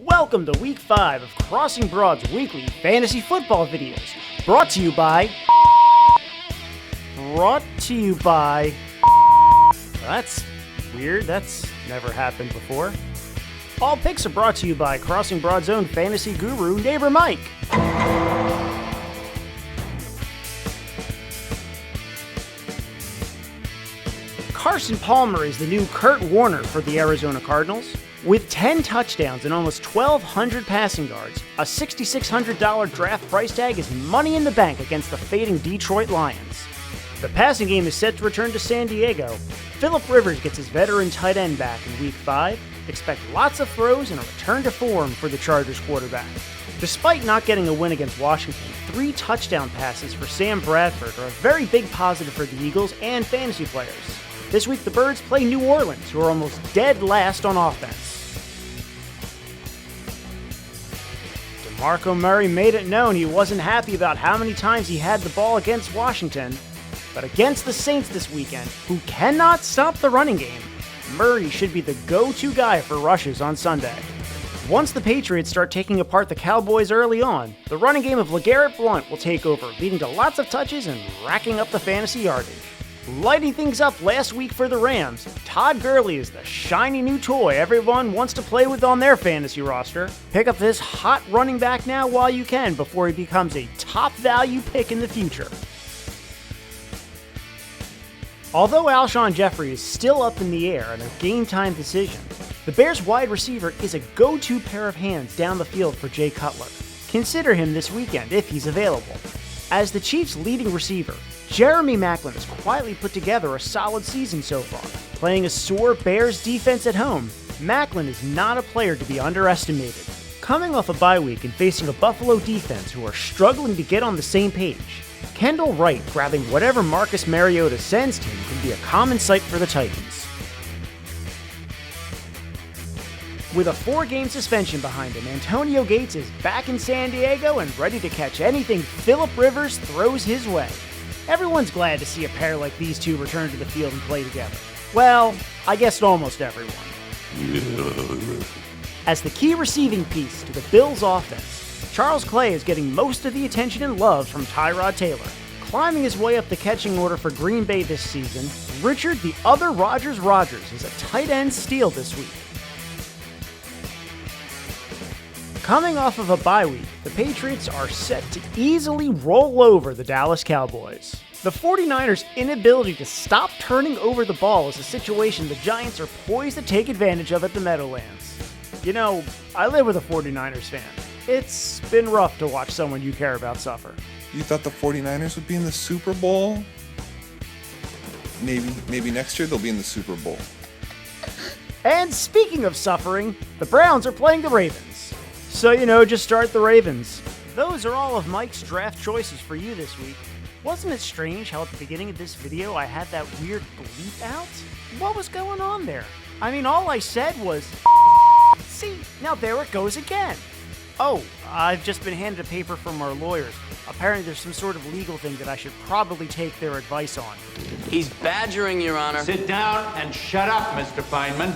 Welcome to Week 5 of Crossing Broad's weekly fantasy football videos. Brought to you by... That's weird, that's never happened before. All picks are brought to you by Crossing Broad's own fantasy guru, Neighbor Mike. Carson Palmer is the new Kurt Warner for the Arizona Cardinals. With 10 touchdowns and almost 1,200 passing yards, a $6,600 draft price tag is money in the bank against the fading Detroit Lions. The passing game is set to return to San Diego. Phillip Rivers gets his veteran tight end back in Week 5. Expect lots of throws and a return to form for the Chargers quarterback. Despite not getting a win against Washington, 3 touchdown passes for Sam Bradford are a very big positive for the Eagles and fantasy players. This week the Birds play New Orleans, who are almost dead last on offense. DeMarco Murray made it known he wasn't happy about how many times he had the ball against Washington. But against the Saints this weekend, who cannot stop the running game, Murray should be the go-to guy for rushes on Sunday. Once the Patriots start taking apart the Cowboys early on, the running game of LeGarrette Blount will take over, leading to lots of touches and racking up the fantasy yardage. Lighting things up last week for the Rams, Todd Gurley is the shiny new toy everyone wants to play with on their fantasy roster. Pick up this hot running back now while you can before he becomes a top value pick in the future. Although Alshon Jeffrey is still up in the air and a game-time decision, the Bears wide receiver is a go-to pair of hands down the field for Jay Cutler. Consider him this weekend if he's available. As the Chiefs' leading receiver, Jeremy Maclin has quietly put together a solid season so far. Playing a sore Bears defense at home, Maclin is not a player to be underestimated. Coming off a bye week and facing a Buffalo defense who are struggling to get on the same page, Kendall Wright grabbing whatever Marcus Mariota sends to him can be a common sight for the Titans. With a 4-game suspension behind him, Antonio Gates is back in San Diego and ready to catch anything Phillip Rivers throws his way. Everyone's glad to see a pair like these two return to the field and play together. Well, I guess almost everyone. As the key receiving piece to the Bills' offense, Charles Clay is getting most of the attention and love from Tyrod Taylor. Climbing his way up the catching order for Green Bay this season, Richard the Other Rodgers is a tight end steal this week. Coming off of a bye week, the Patriots are set to easily roll over the Dallas Cowboys. The 49ers' inability to stop turning over the ball is a situation the Giants are poised to take advantage of at the Meadowlands. You know, I live with a 49ers fan. It's been rough to watch someone you care about suffer. You thought the 49ers would be in the Super Bowl? Maybe next year they'll be in the Super Bowl. And speaking of suffering, the Browns are playing the Ravens. So, just start the Ravens. Those are all of Mike's draft choices for you this week. Wasn't it strange how at the beginning of this video I had that weird bleep out? What was going on there? I mean, all I said was, see, now there it goes again. Oh, I've just been handed a paper from our lawyers. Apparently there's some sort of legal thing that I should probably take their advice on. He's badgering, Your Honor. Sit down and shut up, Mr. Feynman.